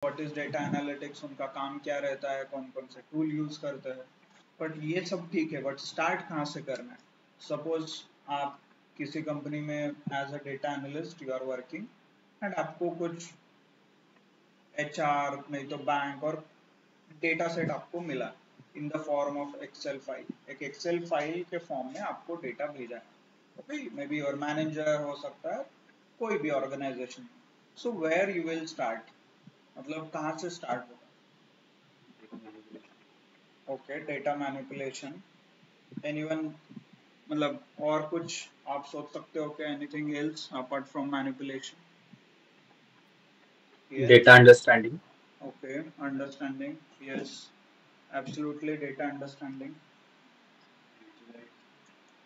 What is data analytics, उनका काम क्या रहता है, कौन कौन से टूल यूज करते हैं। बट ये सब ठीक है, बट स्टार्ट कहाँ से करना है? सपोज आप किसी कंपनी में as a data analyst you are working and आपको कुछ एचआर नहीं तो बैंक और डेटा सेट आपको मिला in the form of Excel file. एक एक्सेल फाइल के फॉर्म में आपको डेटा भेजा है, okay, may be your manager हो सकता है, कोई भी organization. So where you will start, मतलब कहाँ से स्टार्ट होगा? Okay, data manipulation. एनीवन, मतलब और कुछ आप सोच सकते हो कि anything else apart from manipulation? Data yes, understanding. Okay, understanding, yes, absolutely, data understanding,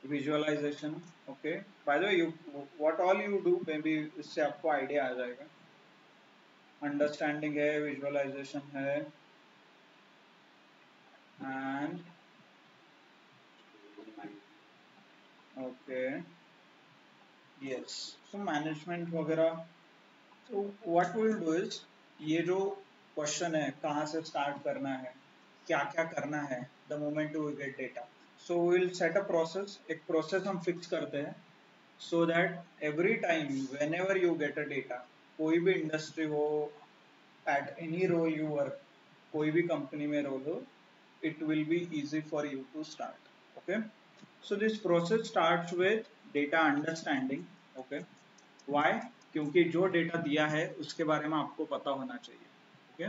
visualization, okay. By the way you what all you do, may be इससे आपको आइडिया आ जाएगा। अंडरस्टैंडिंग है, विजुअलाइजेशन है, and okay, yes, so management वगैरह। तो what will do is, ये जो क्वेश्चन है कहाँ से स्टार्ट करना है, क्या क्या करना है the moment you get data, so will set a process, एक प्रोसेस हम फिक्स करते हैं so that every time whenever you get a data, कोई भी इंडस्ट्री हो, at any role you work, कोई भी कंपनी में रोल हो, it will be easy for you to start, okay? So this process starts with data understanding, okay? Why? क्योंकि जो data दिया है उसके बारे में आपको पता होना चाहिए, okay?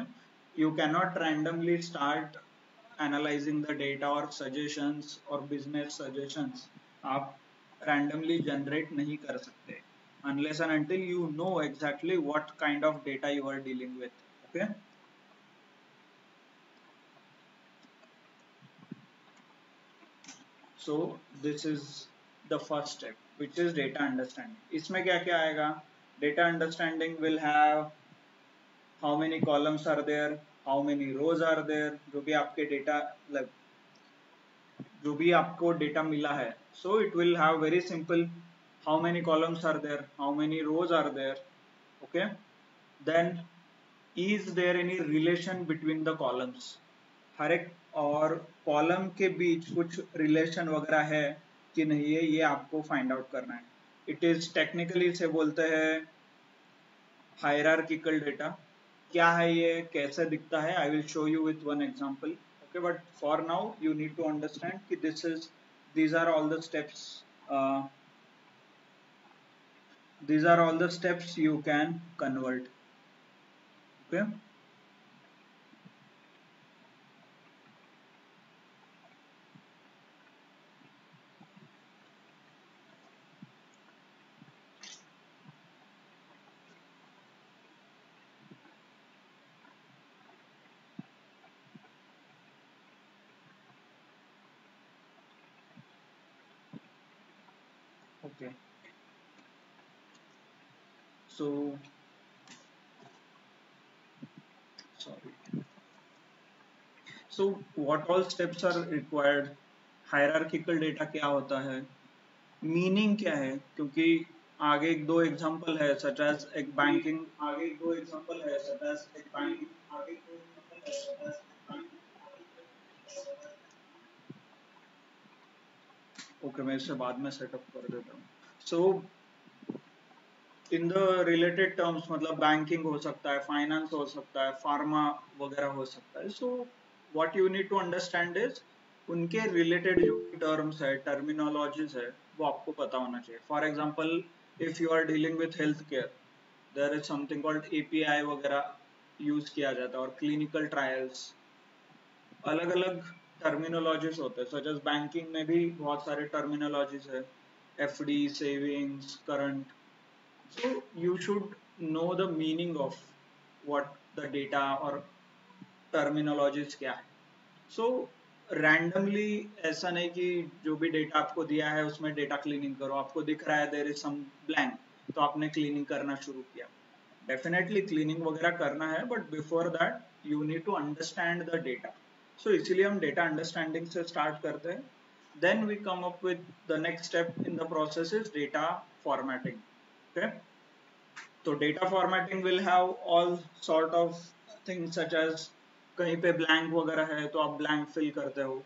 You cannot randomly start analyzing the data or suggestions or business suggestions आप randomly generate नहीं कर सकते unless and until you know exactly what kind of data you are dealing with, okay? So this is the first step which is data understanding। इसमें क्या क्या आएगा? Data understanding will have how many columns are there, how many rows are there, जो भी आपके data, like जो भी आपको डेटा मिला है, so it will have very simple how many columns are there, how many rows are there, okay? Then is there any relation between the columns, हर एक और कॉलम के बीच कुछ रिलेशन वगैरह है कि नहीं है, ये आपको फाइंड आउट करना है। इट इज टेक्निकली से बोलते हैं हायरार्किकल डेटा। क्या है ये, कैसे दिखता है, I will show you with one example, okay? But for now you need to understand कि these are all the steps, uh, these are all the steps you can convert, okay? Okay, so sorry, so what all steps are required? Hierarchical data क्या होता है, meaning क्या है, क्योंकि आगे एक दो एग्जांपल है सच एज एक बैंकिंग, आगे एक दो एग्जांपल है सच एज एक बैंकिंग, आगे एक दो एग्जांपल है सच एज एक बैंकिंग। ओके, मैं इसे बाद में सेटअप कर देता हूँ। सो इन द रिलेटेड टर्म्स, मतलब बैंकिंग हो सकता है, फाइनेंस हो सकता है, फार्मा वगैरह हो सकता है। So what you need to understand is उनके रिलेटेड जो टर्म्स है, टर्मिनोलॉजीज है, वो आपको पता होना चाहिए। For example if you are dealing with health care, there is something called API वगैरह यूज किया जाता है, और क्लिनिकल ट्रायल्स, अलग अलग टर्मिनोलॉजीज होते हैं। सच एज बैंकिंग में भी बहुत सारे टर्मिनोलॉजीज है, FD, savings, current. So you should know the meaning of what the data और terminologies क्या है। So randomly ऐसा नहीं कि जो भी डेटा आपको दिया है उसमें डेटा क्लीनिंग करो, आपको दिख रहा है there is some blank, तो आपने क्लीनिंग करना शुरू किया। डेफिनेटली क्लीनिंग वगैरह करना है, but before that you need to understand the data. So इसीलिए हम डेटा अंडरस्टैंडिंग से स्टार्ट करते हैं। Then we come up with the next step in the process is data formatting, okay? So data formatting will have all sort of things such as कहीं पे blank वगैरह है तो आप ब्लैंक फिल करते हो,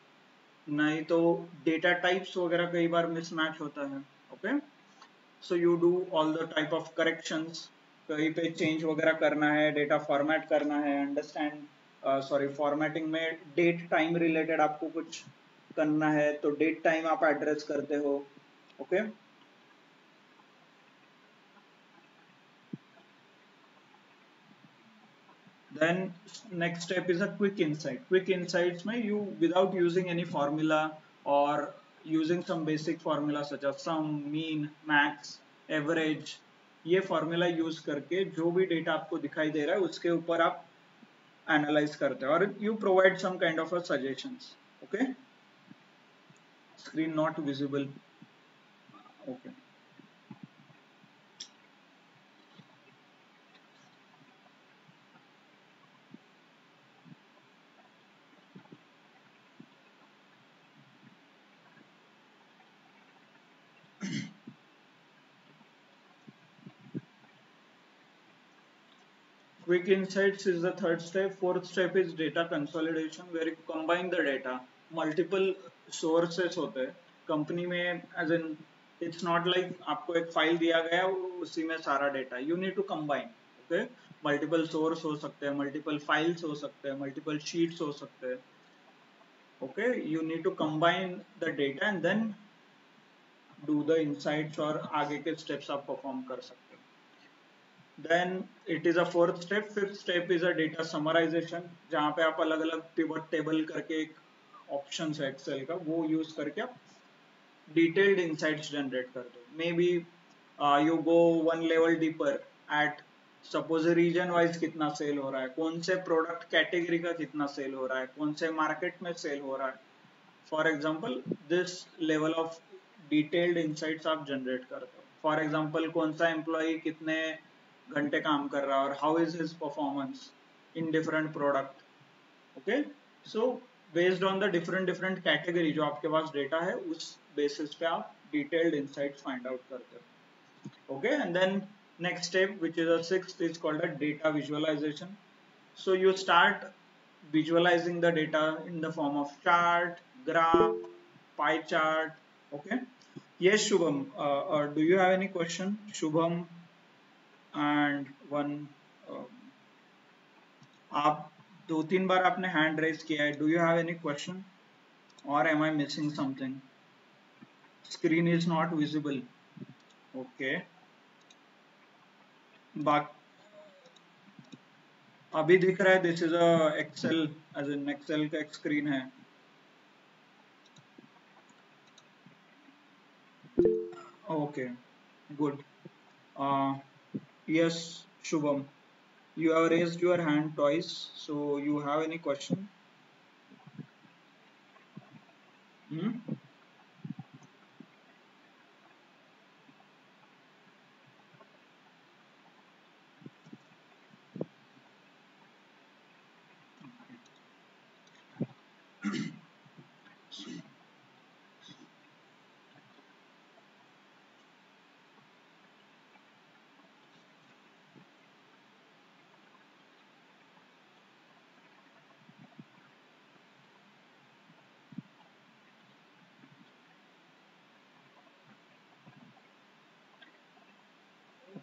नहीं तो डेटा टाइप्स वगैरह कई बार मिसमैच होता है. Okay, so you do all the type of corrections. कहीं पे चेंज वगैरह करना है, डेटा फॉर्मेट करना है, अंडरस्टैंड सॉरी फॉर्मेटिंग में डेट टाइम रिलेटेड आपको कुछ करना है तो डेट टाइम आप एड्रेस करते हो. Okay, then next step is a quick insight. Quick insights में you without using any formula or using some basic formula such as sum, mean, max, average, ये फॉर्मूला यूज करके जो भी data आपको दिखाई दे रहा है उसके ऊपर आप एनालाइज करते हैं और you provide some kind of a suggestions. Okay, screen not visible. Okay, quick insights is the third step. Fourth step is data consolidation, where you combine the data. Multiple sources होते हैं company में, as in it's not like आपको एक file दिया गया उसी में सारा data. You need to combine. Okay, multiple source हो सकते हैं, मल्टीपल फाइल्स हो सकते हैं, मल्टीपल शीट्स हो सकते हैं. Okay, you need to combine the data and then do the insights और आगे के स्टेप्स आप परफॉर्म कर सकते हैं. Then it is a fourth step. Fifth step is a data summarization, जहाँ पे आप अलग अलग pivot table करके एक ऑप्शन है एक्सेल का, वो यूज करके आप डिटेल्ड इंसाइट्स जनरेट कर दो. May be you go one level deeper at suppose region wise कितना सेल हो रहा है, कौन से प्रोडक्ट कैटेगरी का कितना सेल हो रहा है, कौन से मार्केट में सेल हो रहा है. For example this level of detailed insights आप जनरेट करते हो. फॉर एग्जाम्पल कौन सा एम्प्लॉय कितने घंटे काम कर रहा है और how is his performance in different product. Okay, so based on the different different category जो आपके पास डेटा है उस बेसिस पे आप डिटेल्ड इंसाइट्स फाइंड आउट करते हो. Okay, and then next step which is a sixth is called a data visualization. So you start visualizing the data in the form of chart, graph, pie chart. Okay. Yes, Shubham. Do you have any question, Shubham? And one. Uh, आप दो तीन बार आपने hand raise किया है. Do you have any question or am I missing something? Screen is not visible. Okay, बाकी अभी दिख रहा है. This is a Excel, as in Excel का एक स्क्रीन है. Okay, good. Yes, Shubham, you have raised your hand twice, so you have any question? Hmm?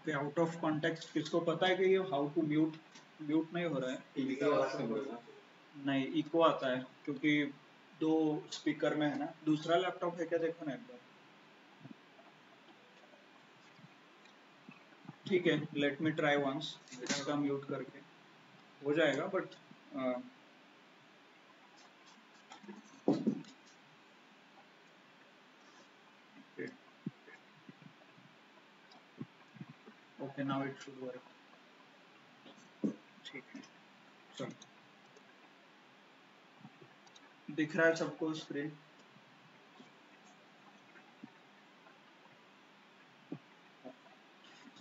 Okay, out of context किसको पता है कि ये how to mute? म्यूट नहीं हो रहा है. नहीं, इको आता है क्योंकि दो स्पीकर में है ना. दूसरा लैपटॉप है क्या, देखो ना एक बार. ठीक है, लेट मी ट्राई वंस इसका म्यूट करके. हो जाएगा but okay, now it should work. ठीक है, चलो. दिख रहा है सबको screen?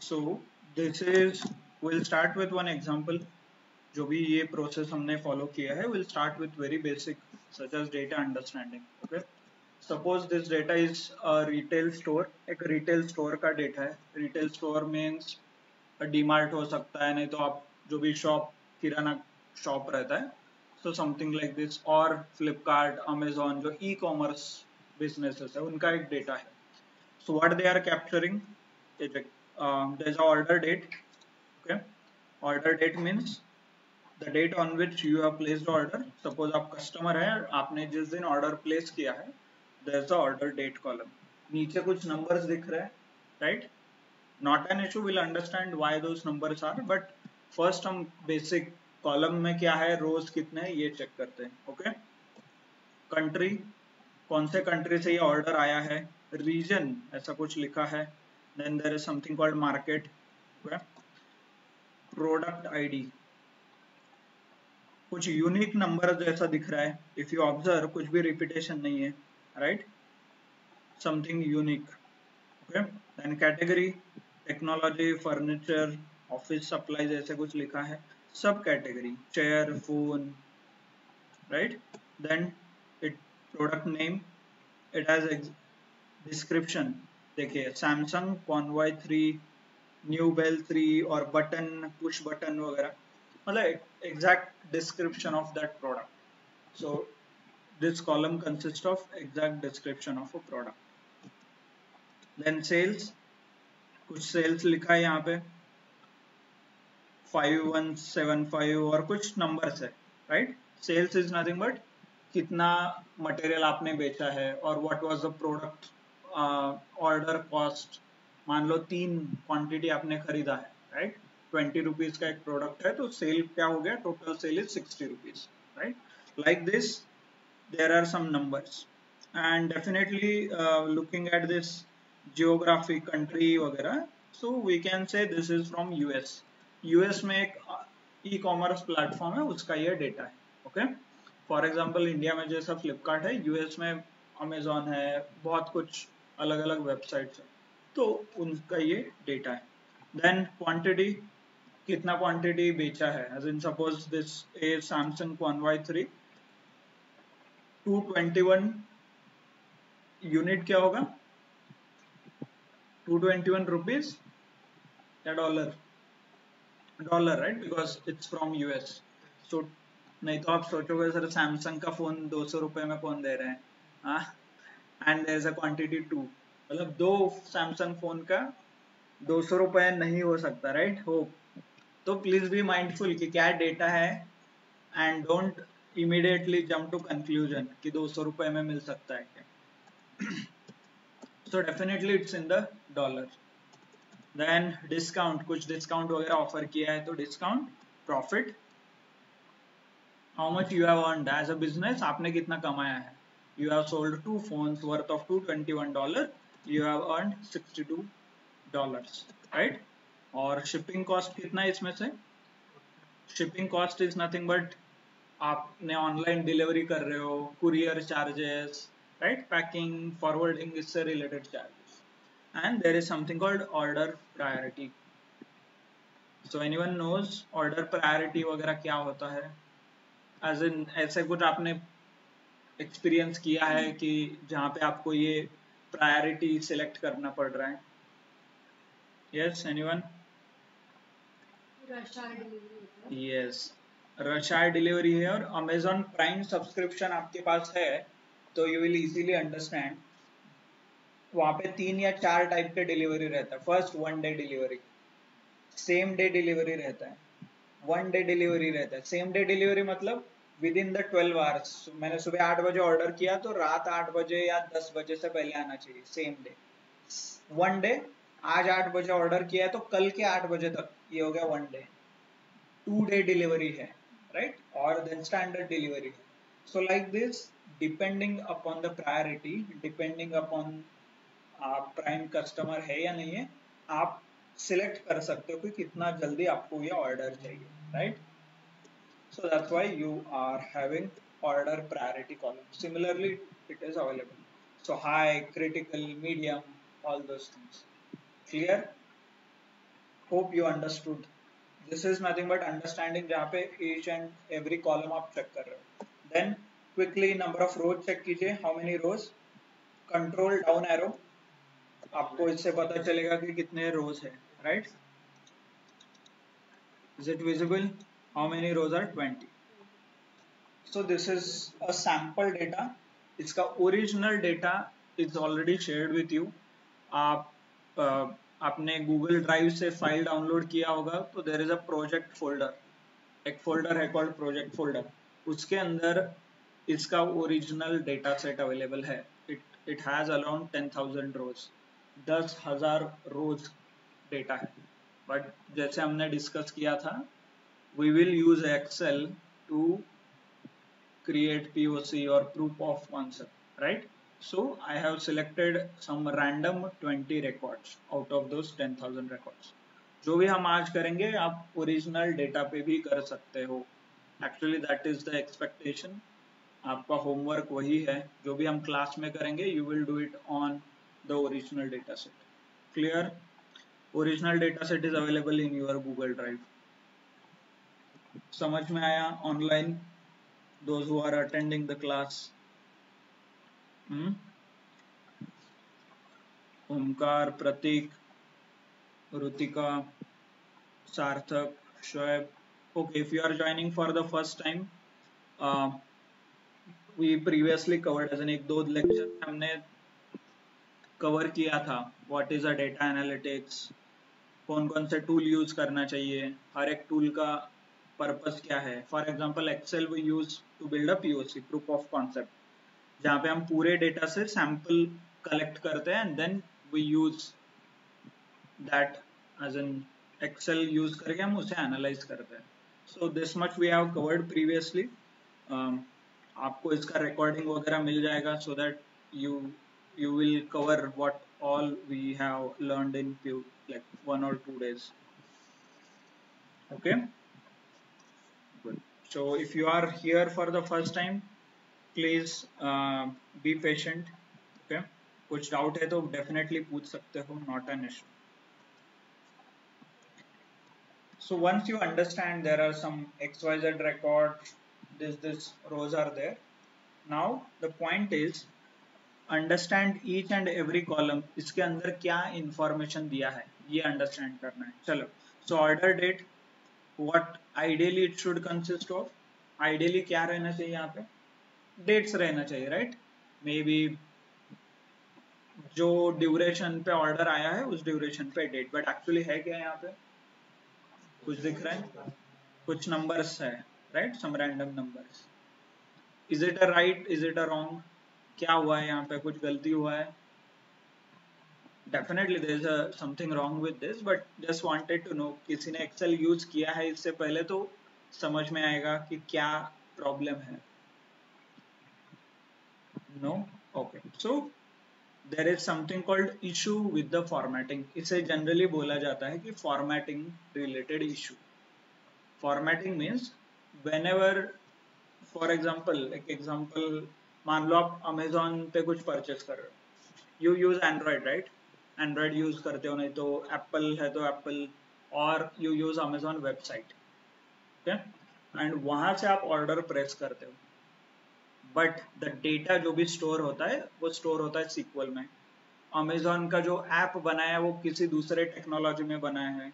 So this is, we'll start with one example. जो भी ये प्रोसेस हमने फॉलो किया है, we'll start with very basic such as data understanding. Okay, suppose this data is a retail store. एक retail store का डेटा है. retail store means DMart हो सकता है, नहीं तो आप जो भी शॉप किराना शॉप रहता है, so something like this, और फ्लिपकार्ट, अमेजोन जो ई कॉमर्स बिजनेसेस है उनका एक डेटा है. So what they are capturing, there is a order date. Okay, order date means the date on which you have placed order. Suppose आप customer है, आपने जिस दिन ऑर्डर प्लेस किया है, there is a order date column. नीचे कुछ numbers दिख रहे हैं, right? Not an issue, we'll understand why those numbers are, but first हम basic कॉलम में क्या है, रोज कितने हैं ये चेक करते हैं. ओके, कंट्री, कौन से कंट्री से ये ऑर्डर आया है, रीजन ऐसा कुछ लिखा है, then there is something called market, product ID, कुछ यूनिक नंबर जैसा दिख रहा है, इफ यू ऑब्जर्व कुछ भी रिपीटेशन नहीं है, right, something unique. Okay, then category, technology, furniture, office supplies ऐसे कुछ लिखा है, sub category, chair, phone, right. Then it product name, it has description, देखिए सैमसंग कॉन्वॉय 3, न्यू बेल 3 और बटन, पुश बटन वगैरह, मतलब exact description of that product. So this column consist of exact description of a product. Then sales, कुछ sales लिखा है यहाँ पे 5175 और कुछ नंबर्स है, right. Sales is nothing but कितना मटेरियल आपने बेचा है और what was the product order cost. मान लो 3 क्वांटिटी आपने खरीदा है, राइट, 20 रुपीज का एक प्रोडक्ट है, तो सेल क्या हो गया, total sale is 60 rupees, right. Like this there are some numbers, and definitely looking at this geography, country वगैरह, so we can say this is from US. US में एक ई कॉमर्स प्लेटफॉर्म है, उसका ये data है. Okay, for example India में जैसा फ्लिपकार्ट है, यूएस में अमेजोन है, बहुत कुछ अलग अलग वेबसाइट्स है, तो उनका ये डेटा है. देन क्वांटिटी, कितना क्वांटिटी बेचा है, as in suppose this a Samsung convoy 3, 221 unit, क्या होगा 221 रुपीज या dollar, dollar, right, because it's from US. So नहीं तो आप सोचोगे सर सैमसंग का फोन 200 रुपए में कौन दे रहे हैं, and there is a quantity 2, मतलब 2 सैमसंग फोन का 200 रुपए नहीं हो सकता, राइट. होप तो प्लीज बी माइंडफुल कि क्या डेटा है, and don't immediately jump to conclusion कि 200 रुपए में मिल सकता है क्या. So definitely it's in the dollar. Then discount, कुछ डिस्काउंट वगैरह ऑफर किया है, तो discount, profit, how much you have earned as a business, आपने कितना कमाया है. You have sold 2 phones worth of $221. You have earned $62, right? और shipping cost कितना है इसमें से, shipping cost is nothing but आपने ऑनलाइन डिलीवरी कर रहे हो, courier charges, right, packing, forwarding, इससे related charges. And there is something called order priority. So anyone knows order priority वगैरह क्या होता है, एज इन ऐसे कुछ आपने एक्सपीरियंस किया है कि जहाँ पे आपको ये प्रायोरिटी सिलेक्ट करना पड़ रहा है. Yes, anyone? Yes, rush hour delivery है. और अमेजॉन प्राइम सब्सक्रिप्शन आपके पास है तो यू विल इजीली अंडरस्टैंड, वहाँ पे 3 या 4 टाइप के डिलीवरी रहता है. First 1 day delivery, same day delivery रहता है, 1 डे डिलीवरी रहता है. सेम डे डिलीवरी मतलब विद इन द 12 आवर्स. मैंने सुबह 8 बजे ऑर्डर किया तो रात 8 बजे या 10 बजे से पहले आना चाहिए, सेम डे. 1 डे, आज 8 बजे ऑर्डर किया है तो कल के 8 बजे तक, ये हो गया 1 डे. 2 डे डिलीवरी है, राइट, और देन स्टैंडर्ड डिलीवरी है. So like this, depending upon the priority, depending upon आप प्राइम कस्टमर है या नहीं है, आप सिलेक्ट कर सकते हो कि कितना जल्दी आपको ये ऑर्डर चाहिए, right. So that's why you are having order priority column. Similarly, it is available. So high, critical, medium, all those things. Clear? Hope you understood. This is nothing but understanding जहाँ पे each and every column आप check कर रहे हो. Then quickly number of rows check कीजिए. How many rows? Control down arrow. आपको इससे पता चलेगा कि कितने rows है, right? Is it visible? how many rows are 20. So this is a sample data. इसका original data is already shared with you. आप आपने Google Drive से फाइल डाउनलोड किया होगा, तो there is a project folder, एक folder है called project folder. उसके अंदर इसका ओरिजिनल डेटा सेट अवेलेबल है. It has around 10,000 rows, 10,000 rows data है. बट जैसे हमने डिस्कस किया था, we will use Excel to create POC or proof of concept, right? So I have selected some random 20 records out of those 10,000 records. जो भी हम आज करेंगे आप ओरिजिनल डेटा पे भी कर सकते हो. Actually that is the expectation. आपका होमवर्क वही है, जो भी हम क्लास में करेंगे you will do it on the original data set. Clear? Original data set is available in your Google drive. समझ में आया? Online those who are attending the class. Omkar, Prateek, Rutika, Sarthak, Shoaib. Okay, if you are joining for the first time, we previously covered as एक दो lecture हमने cover किया था. What is a data analytics, कौन कौन से टूल यूज करना चाहिए, हर एक टूल का पर्पस क्या है. For example Excel we use to build a POC, proof of concept, जहाँ पे हम पूरे डेटा से सैंपल कलेक्ट करते हैं and then we use that as an Excel use करके हम उसे एनालाइज करते हैं. So this much we have covered previously. आपको इसका रिकॉर्डिंग वगैरह मिल जाएगा so that you will cover what all we have learned in few like 1 or 2 days. Okay, good. So if you are here for the first time, please be patient. Okay, कुछ doubt है तो definitely पूछ सकते हो, not an issue. So once you understand there are some XYZ records, this rows are there. Now the point is understand each and every column, इसके अंदर क्या information दिया है ये अंडरस्टैंड करना है. चलो, so order date, what ideally it should consist of. Ideally क्या रहना चाहिए यहाँ पे? डेट्स रहना चाहिए, राइट? मे बी जो ड्यूरेशन पे ऑर्डर आया है उस ड्यूरेशन पे डेट, बट एक्चुअली है क्या यहाँ पे? कुछ दिख रहा है? कुछ नंबर्स है, right? Some random numbers. Is it a right, is it a wrong? क्या हुआ है यहाँ पे? कुछ गलती हुआ है? Definitely there is something wrong with this, but just wanted to know. किसी ने Excel यूज किया है इससे पहले तो समझ में आएगा कि क्या प्रॉब्लम है. No? Okay. So there is something called issue with the formatting. इसे generally बोला जाता है कि formatting related issue. Formatting means whenever, for example, एक example मान लो आप Amazon पे कुछ परचेस कर रहे हो. You use Android, right? Android use करते हो, नहीं तो एप्पल है तो एप्पल, और you use Amazon website. And वहां से आप ऑर्डर प्रेस करते हो, बट द डेटा जो भी स्टोर होता है वो स्टोर होता है सीक्वल में. अमेजॉन का जो ऐप बनाया है वो किसी दूसरे टेक्नोलॉजी में बनाया है.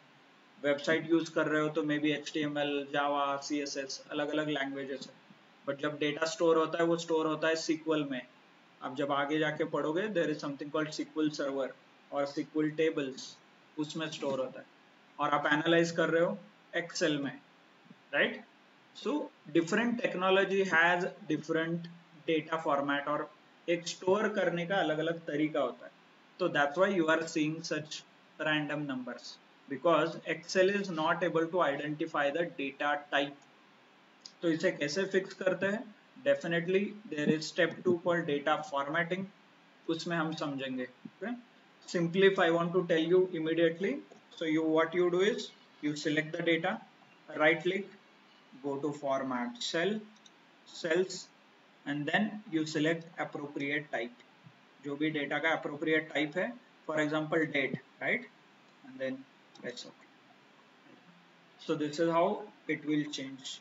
वेबसाइट यूज कर रहे हो तो may be HTML, Java, CSS, अलग अलग लैंग्वेजेस है. बट जब डेटा स्टोर होता है वो स्टोर होता है सीक्वल में. अब जब आगे जाके पढ़ोगे there is something called SQL server और सीक्वल टेबल्स, उसमें स्टोर होता है, और आप एनालाइज कर रहे हो एक्सेल में, right? So different technology has different data format, और एक स्टोर करने का अलग अलग तरीका होता है. तो that's why you are seeing such random numbers, because Excel is not able to identify the data type. तो इसे कैसे फिक्स करते हैं? Definitely there is step 2 called data formatting, उसमें हम समझेंगे. Simply if I want to tell you immediately, so what you do is you select the data, right click, go to format cells, and then you select appropriate type. जो भी data का appropriate type है, for example date, right? And then press OK. So this is how it will change.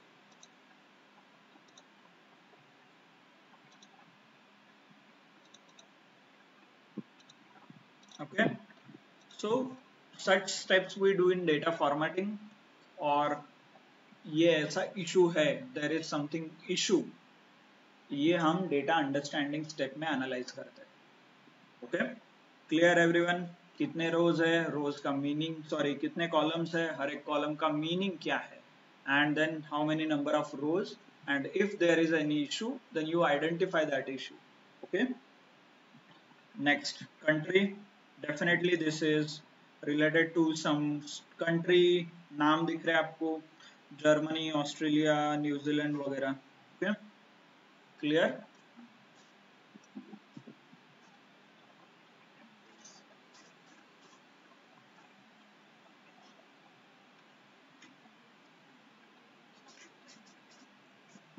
Okay, so such steps we do in data formatting, or ये ऐसा issue है, there is something issue, ये हम data understanding step में analyse करते हैं। Okay, clear everyone? कितने रोज है, रोज का मीनिंग, सॉरी कितने कॉलम्स है, हर एक कॉलम का मीनिंग क्या है, and then how many number of rows, and if there is any issue then you identify that issue. Okay, next, country, definitely this is related to some country, नाम दिख रहे हैं आपको, जर्मनी, ऑस्ट्रेलिया, न्यूजीलैंड वगैरह। Okay, clear?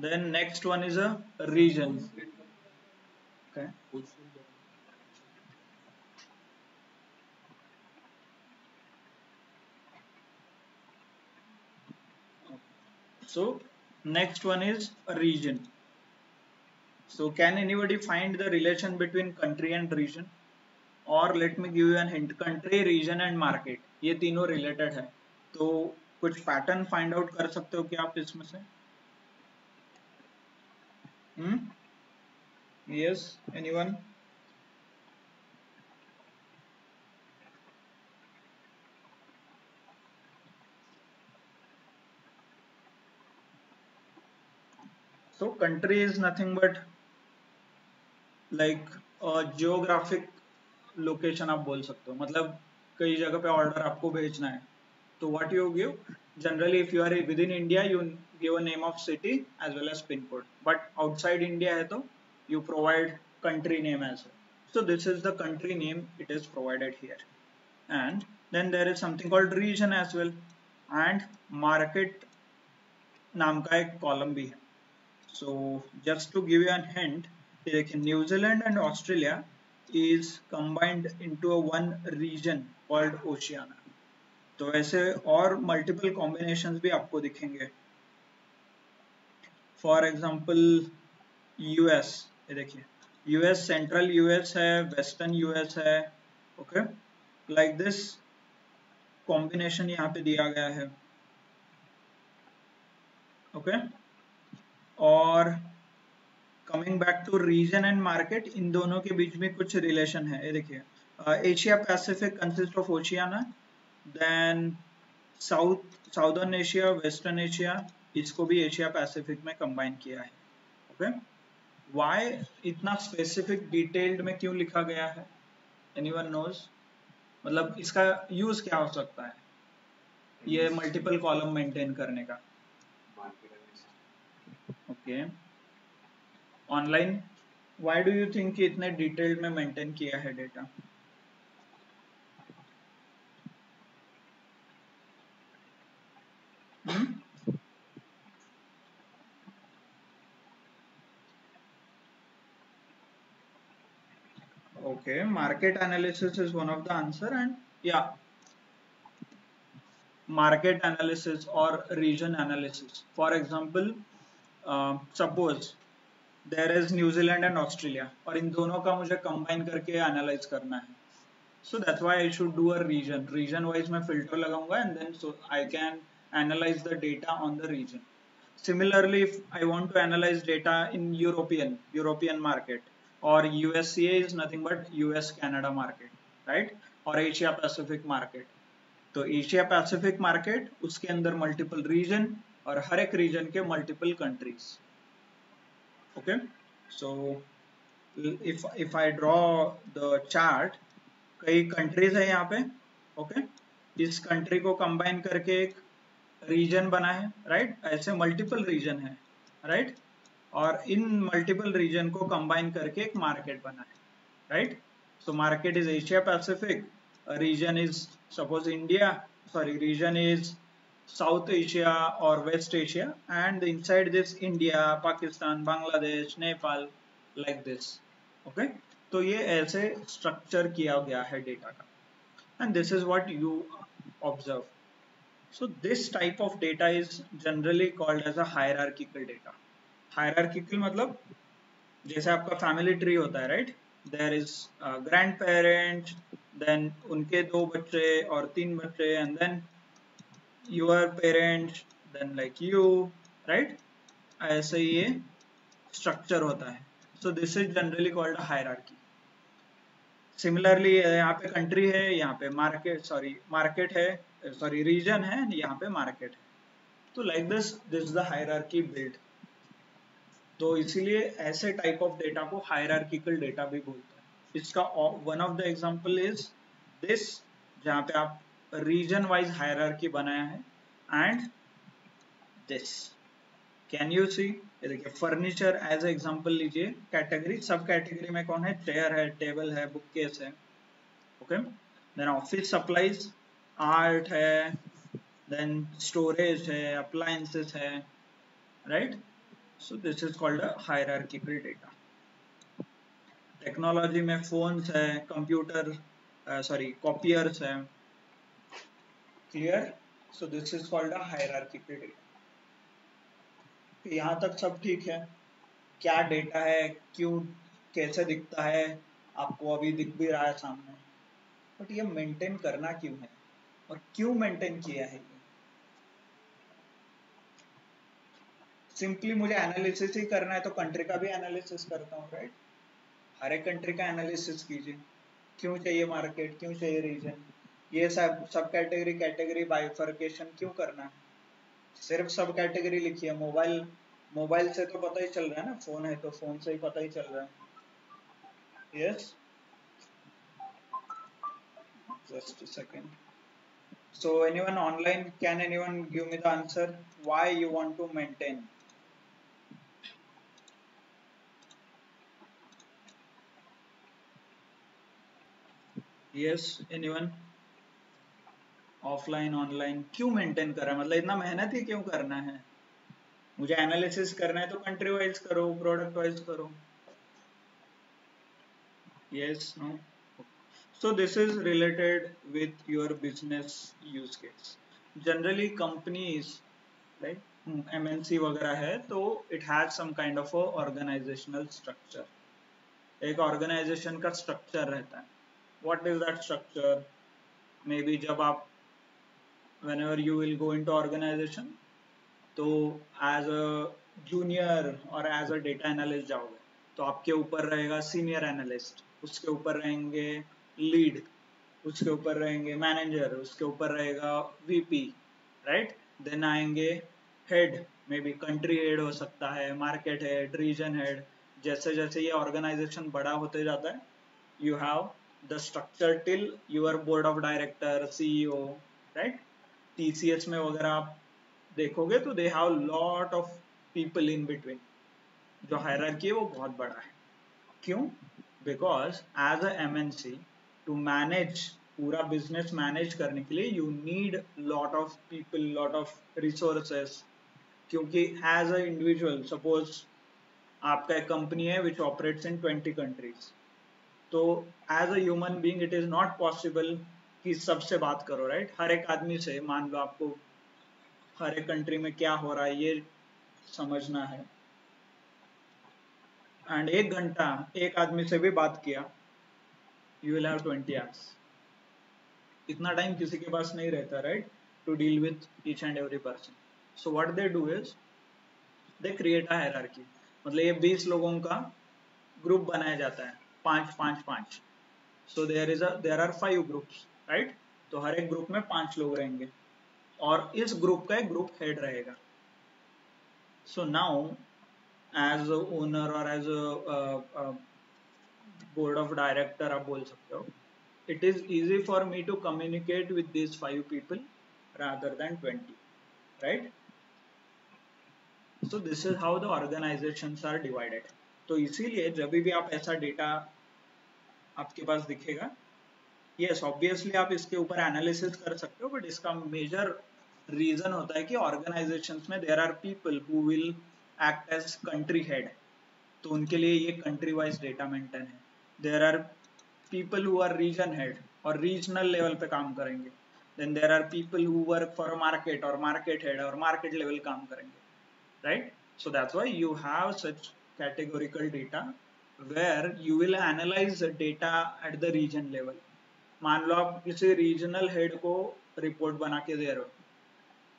then next one is a region. Okay, so next one is a region. So can anybody find the relation between country and region? और let me give you an hint, country, region and market, ये तीनों related है, तो कुछ pattern find out कर सकते हो क्या आप इसमें से? Yes, anyone? So country is nothing but like geographic location आप बोल सकते हो, मतलब कई जगह पे ऑर्डर आपको भेजना है, तो what you give, generally if you are within India you give a name of city as well as pin code, but outside India है तो you provide country name as well. So this is the country name, it is provided here. And then there is something called region as well, and market नाम का एक column भी है. So just to give you an hint, देखिए New Zealand and Australia is combined into a one region called Oceania. तो ऐसे और multiple combinations भी आपको दिखेंगे. फॉर एग्जांपल यूएस, ये देखिए यूएस, सेंट्रल यूएस है, वेस्टर्न यूएस है. ओके, लाइक दिस कॉम्बिनेशन यहाँ पे दिया गया है. ओके, और coming back to region and market, इन दोनों के बीच में कुछ रिलेशन है. ये देखिए Asia Pacific consist of Oceania, then southern Asia, western Asia, इसको भी एशिया पैसिफिक में कंबाइन किया है. ओके, वाई इतना स्पेसिफिक डिटेल्ड में क्यों लिखा गया है? Anyone knows? मतलब इसका यूज क्या हो सकता है ये मल्टीपल कॉलम मेंटेन करने का? Okay, online why do you think कि इतने डिटेल्ड में मेंटेन किया है data? Okay, market analysis is one of the answer, and yeah, market analysis or region analysis. For example, suppose there is New Zealand and Australia, और इन दोनों का मुझे combine करके analyze करना है. So that's why I should do a region. Region wise मैं filter लगाऊंगा, and then so I can analyze the data on the region. Similarly, if I want to analyze data in European market, or USCA is nothing but US Canada market, right? और Asia Pacific market. तो Asia Pacific market, उसके अंदर multiple reason, और हर एक reason के multiple countries. Okay, so if I draw the chart, कई countries है यहाँ पे. ओके, इस कंट्री को कंबाइन करके एक रीजन बना है, राइट? ऐसे मल्टीपल रीजन है, राइट? और इन मल्टीपल रीजन को कंबाइन करके एक मार्केट बना है, right? So market is Asia Pacific, region is suppose India, sorry, region is South Asia or West Asia, and inside this India, Pakistan, Bangladesh, Nepal, like this. Okay, तो ये ऐसे structure किया गया है डेटा का, and this is what you observe. So this type of data is generally called as a hierarchical data. Hierarchical मतलब जैसे आपका फैमिली ट्री होता है, right? There is grand parents, then उनके 2 बच्चे और 3 बच्चे, and then your parents, then like you, right? ऐसे ये स्ट्रक्चर होता है. So this is generally called a hierarchy. Similarly यहाँ पे कंट्री है, यहाँ पे मार्केट है, सॉरी रीजन है, यहाँ पे मार्केट है. तो like this is the hierarchy build. तो इसीलिए ऐसे टाइप ऑफ डेटा को हायरार्किकल डेटा भी बोलते हैं. इसका one of the example is this, जहाँ पे आप रीजन वाइज हायरार्की बनाया है. And this can you see, ये देखिए फर्नीचर एज एग्जांपल लीजिए. कैटेगरी, सब कैटेगरी में कौन है? चेयर है, टेबल है, बुक केस है. Okay, then office supplies, art है, देन स्टोरेज है, अप्लायंसेस है, right? So this is called a hierarchical data. Technology में फोन्स है, कंप्यूटर, कॉपियर्स है. Clear? So this is called a hierarchical data. यहाँ तक सब ठीक है. क्या डेटा है, क्यों, कैसे दिखता है, आपको अभी दिख भी रहा है सामने. बट ये मेंटेन करना क्यों है और क्यों मेंटेन किया है? सिंपली मुझे एनालिसिस ही करना है तो कंट्री का भी एनालिसिस करता हूँ, राइट? हर एक कंट्री का एनालिसिस कीजिए. क्यों चाहिए मार्केट, क्यों चाहिए रीजन, ये सब कैटेगरी बाइफर्केशन क्यों करना है? सिर्फ सब कैटेगरी लिखी है. मोबाइल से तो पता ही चल रहा है ना, फोन है तो फोन से ही पता ही चल रहा है. Yes, just a second. So anyone online, can anyone give me the answer why you want to maintain? Yes, anyone? Offline online क्यों मेंटेन कर रहा है? मतलब इतना मेहनत ही क्यों करना है? मुझे एनालिसिस करना है तो कंट्री वाइज करो, प्रोडक्ट वाइज करो. Yes, no? So this is related with your business use case. Generally companies, right, MNC वगैरह है तो it has some kind of a organizational structure. एक ऑर्गेनाइजेशन का स्ट्रक्चर रहता है. What is that structure? Maybe जब आप whenever you will go into organization, तो as a junior और as a data analyst जाओगे तो आपके ऊपर रहेगा सीनियर एनालिस्ट, उसके ऊपर रहेंगे लीड, उसके ऊपर रहेंगे मैनेजर, उसके ऊपर रहेगा वीपी, राइट? देन आएंगे head, may be country head हो सकता है, मार्केट हेड, रीजन हेड. जैसे जैसे ये ऑर्गेनाइजेशन बड़ा होते जाता है, you have the structure till your board of director, CEO, right? TCS में वगैरह आप देखोगे तो they have lot of people in between. जो हायरार्की है वो बहुत बड़ा है. क्यों? Because as a MNC to manage, पूरा बिजनेस मैनेज करने के लिए you need lot of people, lot of resources. क्योंकि as a individual, suppose आपका एक कंपनी है which operates in 20 countries, तो as a human being it is not possible कि सबसे बात करो, राइट? हर एक आदमी से, मान लो आपको हर एक कंट्री में क्या हो रहा है ये समझना है, एंड 1 घंटा एक आदमी से भी बात किया, यू विल हैव 20 आवर्स. इतना टाइम किसी के पास नहीं रहता, right, to deal with each and every person. So what they do is they create a hierarchy. मतलब ये 20 लोगों का ग्रुप बनाया जाता है, 5-5-5. So there are 5 groups, right? तो हर एक ग्रुप में 5 लोग रहेंगे और इस ग्रुप का एक ग्रुप हेड रहेगा. So now as a owner or as a board of director आप बोल सकते हो, it is easy for me to communicate with these 5 people rather than 20, right? So this is how the organizations are divided. तो इसीलिए जब भी आप ऐसा डेटा आपके पास दिखेगा, यस ऑब्वियसली आप इसके ऊपर एनालिसिस कर सकते हो, बट इसका मेजर रीजन होता है कि ऑर्गेनाइजेशंस में there are people who will act as country head. तो उनके लिए ये कंट्री वाइज डेटा मेंटेन है. There are people who are region head और रीजनल लेवल पे काम करेंगे. Then there are people who work for market और मार्केट हेड और मार्केट लेवल काम करेंगे, right? So that's why you have such categorical data where you will analyse data at the region level. मान लो आप किसी रीजनल हेड को report बना के दे रहे हो,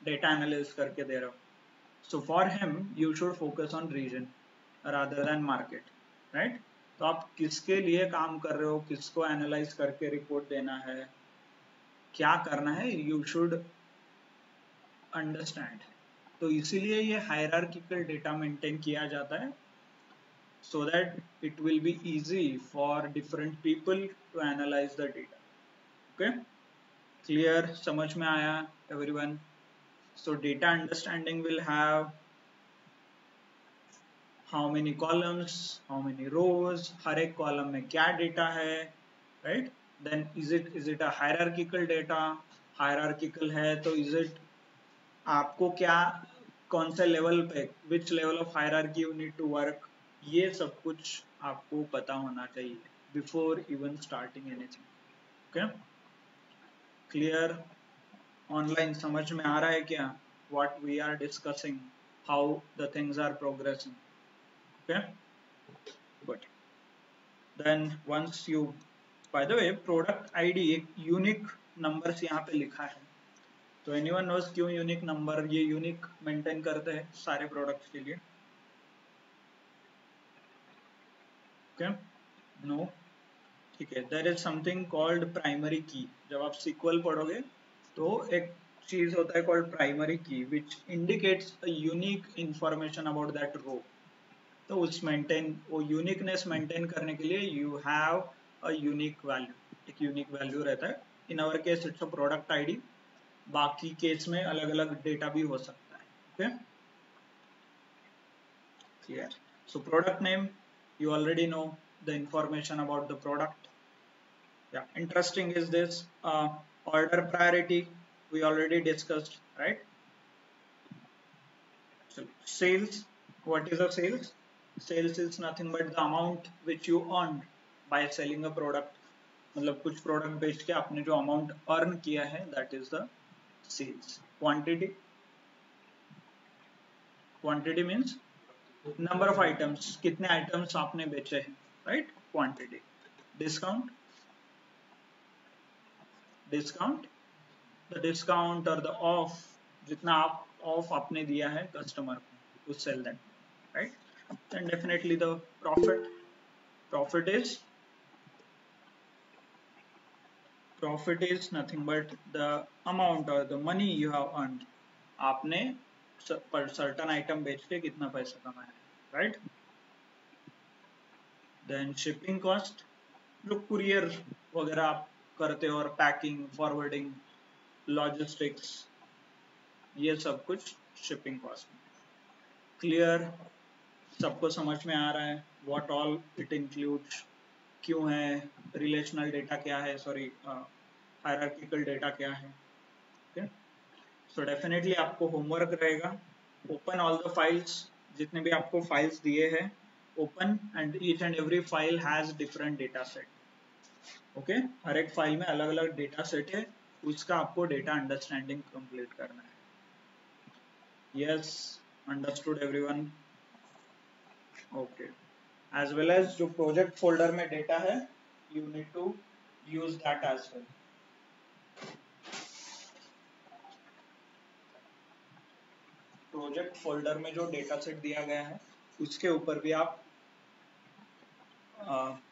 डेटा एनालिस्ट करके दे रहा हूँ. So for him you should focus on region rather than market, right? तो आप किसके लिए काम कर रहे हो, किसको एनालाइज करके रिपोर्ट देना है, क्या करना है, यू शुड अंडरस्टैंड. तो इसीलिए ये हायरार्किकल डेटा मेंटेन किया जाता है, so that it will be easy for different people to analyze the data. Okay, clear? समझ में आया everyone? So data understanding will have how many columns, how many rows, हर एक कॉलम में क्या data है, right? Then is it a hierarchical data? Hierarchical है तो is it आपको क्या कौन से लेवल पे, which level of hierarchy you need to work, ये सब कुछ आपको पता होना चाहिए before even starting anything. Okay? Clear? Online समझ में आ रहा है क्या? What we are discussing, how the things are progressing. Okay, good. Then once you, by the way, product ID एक यूनिक नंबर यहाँ पे लिखा है, तो एनीवन नोज क्यों यूनिक नंबर, ये यूनिक मेंटेन करते हैं सारे प्रोडक्ट्स के लिए? ओके, नो, ठीक है. There is something called primary key. जब आप सीक्वल पढ़ोगे तो एक चीज होता है called primary key which indicates a unique information about that row. तो उस वो यूनिकनेस मेंटेन करने के लिए you have a unique value, एक यूनिक वैल्यू रहता है. In our case it's a product ID, बाकी केस में अलग अलग डेटा भी हो सकता है. Okay, clear? So product name, you already know the information about the product. Yeah, interesting is this order priority, we already discussed, right? So sales, what is a sales? Sales is nothing but the amount which you earned by selling a product. मतलब कुछ product बेच के आपने जो amount earn किया है, that is the sales. Quantity, quantity means number of items, कितने items आपने बेचे हैं, right? Quantity. Discount, discount, the discount और द ऑफ, जितना आप ऑफ आपने दिया है कस्टमर को to sell that, right? And definitely the profit. Profit is nothing but the amount और the money you have earned. आपने सर्टेन आइटम बेच के कितना पैसा कमाया है, राइट? देन शिपिंग कॉस्ट, जो कुरियर वगैरह आप करते हो, और पैकिंग, फॉरवर्डिंग, लॉजिस्टिक्स, ये सब कुछ शिपिंग कॉस्ट. क्लियर? सबको समझ में आ रहा है व्हाट ऑल इट इंक्लूड्स, क्यों है, रिलेशनल डेटा क्या है, सॉरी हायरार्किकल डेटा क्या है. ओके, सो डेफिनेटली आपको होमवर्क रहेगा. ओपन ऑल द फाइल्स, जितने भी आपको फाइल्स दिए हैं, open, and each and every file has different data set. Okay, हर एक फाइल में अलग अलग डेटा सेट है, उसका आपको डेटा अंडरस्टैंडिंग कंप्लीट करना है. Yes, understood everyone? Okay, as well as जो प्रोजेक्ट फोल्डर में डेटा है, you need to use that as well. Project folder में जो डेटा सेट दिया गया है, उसके ऊपर भी आप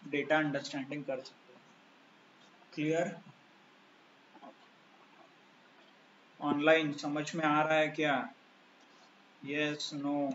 डेटा अंडरस्टैंडिंग कर सकते हो. क्लियर? ऑनलाइन समझ में आ रहा है क्या? Yes, no?